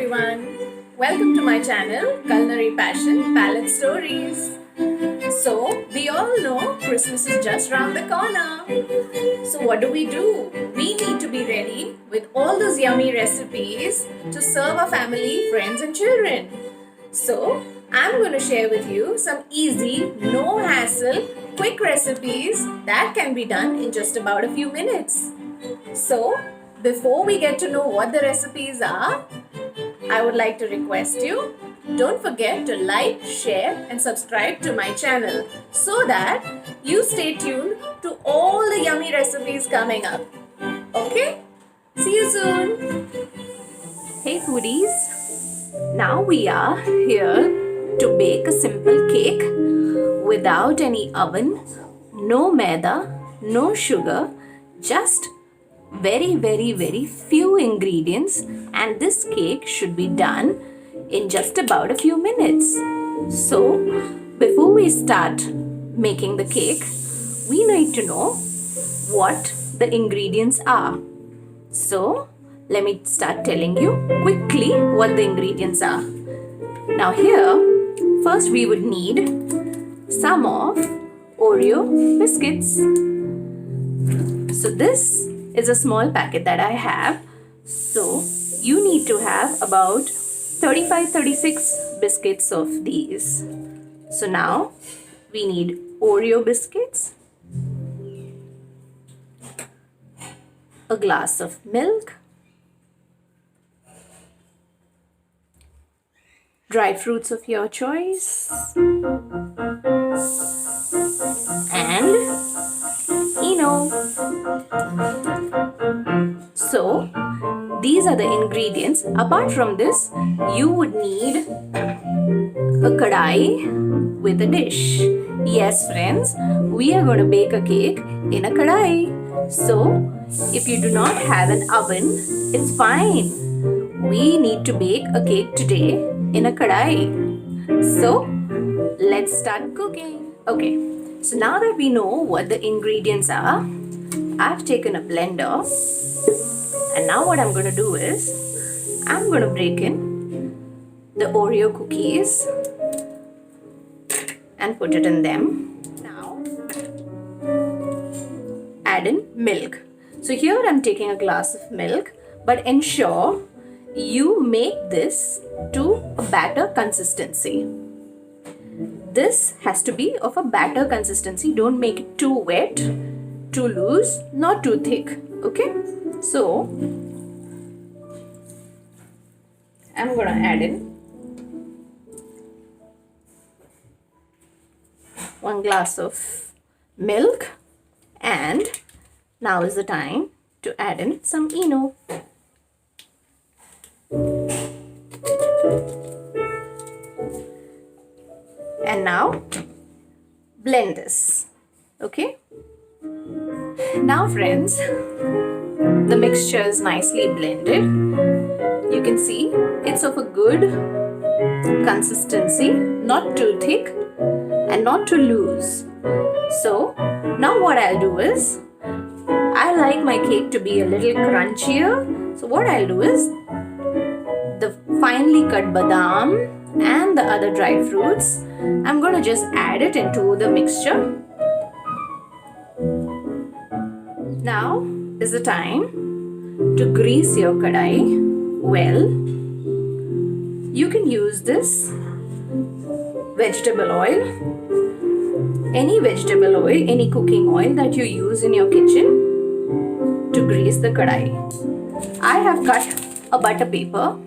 everyone. Welcome to my channel, Culinary Passion Palette Stories. So, we all know Christmas is just around the corner. So, what do? We need to be ready with all those yummy recipes to serve our family, friends, and children. So, I'm going to share with you some easy, no hassle, quick recipes that can be done in just about a few minutes. So, before we get to know what the recipes are, I would like to request you, don't forget to like, share and subscribe to my channel so that you stay tuned to all the yummy recipes coming up. Okay? See you soon! Hey foodies! Now we are here to bake a simple cake without any oven, no maida, no sugar, just very few ingredients, and this cake should be done in just about a few minutes. So before we start making the cake, we need to know what the ingredients are. So let me start telling you quickly what the ingredients are. Now here, first we would need some of Oreo biscuits. So this is a small packet that I have. So you need to have about 35-36 biscuits of these. So now we need Oreo biscuits, a glass of milk, dry fruits of your choice, and So these are the ingredients. Apart from this, you would need a kadai with a dish. Yes, friends, we are going to bake a cake in a kadai. So if you do not have an oven, it's fine. We need to bake a cake today in a kadai. So let's start cooking. Okay, so now that we know what the ingredients are, I've taken a blender, and now what I'm going to do is I'm going to break in the Oreo cookies and put it in them. Now add in milk. So here I'm taking a glass of milk, but ensure you make this to a batter consistency. This has to be of a batter consistency. Don't make it too wet, too loose, not too thick. Okay, so I'm gonna add in 1 glass of milk, and now is the time to add in some ENO. And now blend this. Okay, now friends, the mixture is nicely blended. You can see it's of a good consistency, not too thick and not too loose. So now what I'll do is, I like my cake to be a little crunchier. So what I'll do is, the finely cut badam and the other dry fruits, I'm going to just add it into the mixture. Now is the time to grease your kadai well. You can use this vegetable oil, any vegetable oil, any cooking oil that you use in your kitchen to grease the kadai. I have cut a butter paper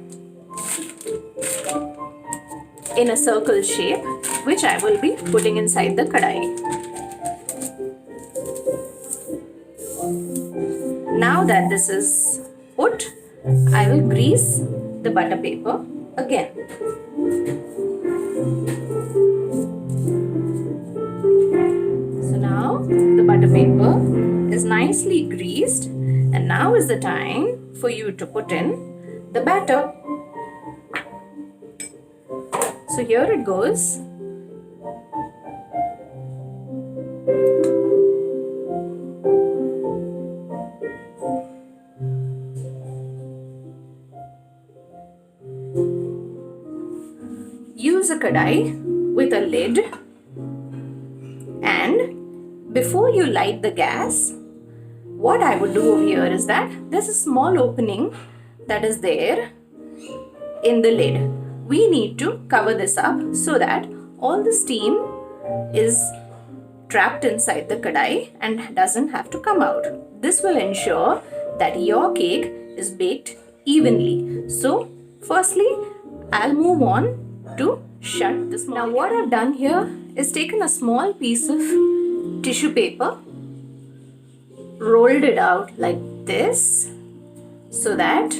in a circle shape, which I will be putting inside the kadai. Now that this is put, I will grease the butter paper again. So now the butter paper is nicely greased, and now is the time for you to put in the batter. So here it goes. use a kadai with a lid, and before you light the gas, what I would do over here is that there's a small opening that is there in the lid. We need to cover this up so that all the steam is trapped inside the kadai and doesn't have to come out. This will ensure that your cake is baked evenly. So firstly, I'll move on to shut this. Now what I've done here is taken a small piece of tissue paper, rolled it out like this so that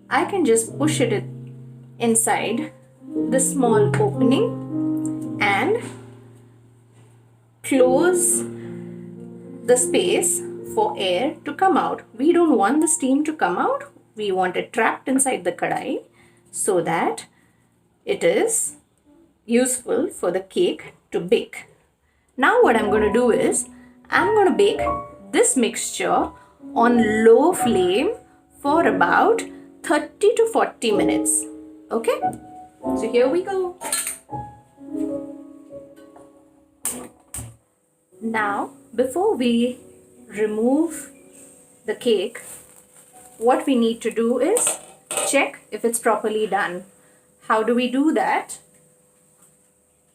I can just push it inside the small opening and close the space for air to come out. We don't want the steam to come out. We want it trapped inside the kadai so that it is useful for the cake to bake. Now what I'm going to do is I'm going to bake this mixture on low flame for about 30 to 40 minutes. Okay, so here we go. Now, before we remove the cake, what we need to do is check if it's properly done. How do we do that?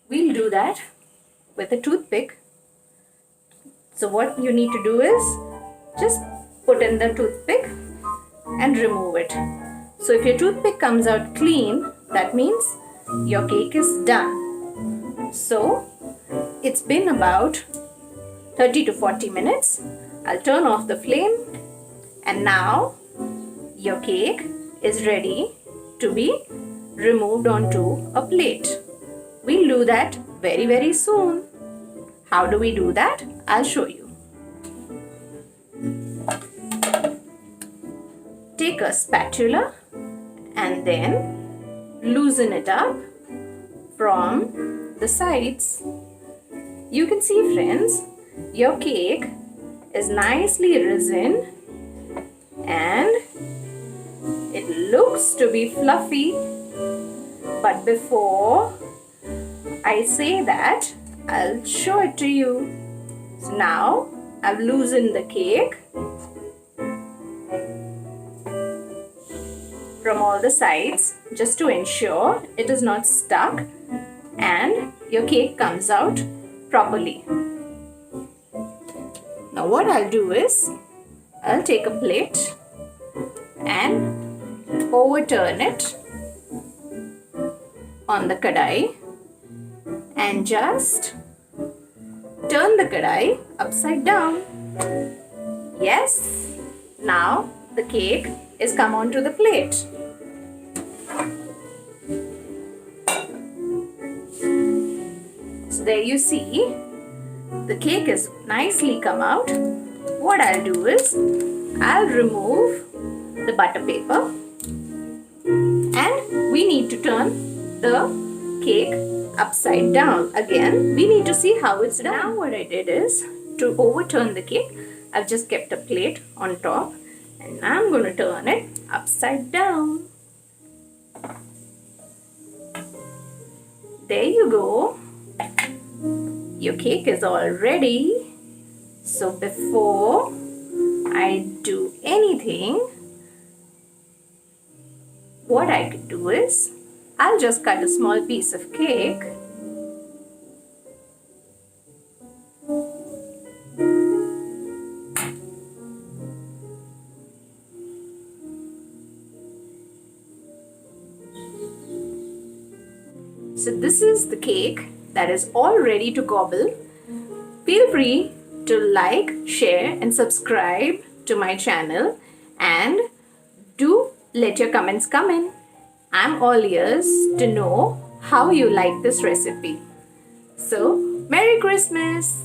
We'll do that with a toothpick. So what you need to do is just put in the toothpick and remove it. So if your toothpick comes out clean, that means your cake is done. So it's been about 30 to 40 minutes. I'll turn off the flame, and now your cake is ready to be removed onto a plate. We'll do that very soon. How do we do that? I'll show you. Take a spatula and then loosen it up from the sides. You can see, friends, your cake is nicely risen and it looks to be fluffy. But before I say that, I'll show it to you. So now I've loosened the cake from all the sides just to ensure it is not stuck and your cake comes out properly. Now what I'll do is I'll take a plate and overturn it on the kadai and just turn the kadai upside down. Yes, now the cake is come onto the plate. So there you see, the cake is nicely come out. What I'll do is I'll remove the butter paper and we need to turn the cake upside down. Again, we need to see how it's done. Now what I did is to overturn the cake, I've just kept a plate on top and now I'm going to turn it upside down. There you go. Your cake is all ready. So before I do anything, what I could do is I'll just cut a small piece of cake So this is the cake that is all ready to gobble. Feel free to like, share and subscribe to my channel, and do let your comments come in. I'm all ears to know how you like this recipe. So, Merry Christmas!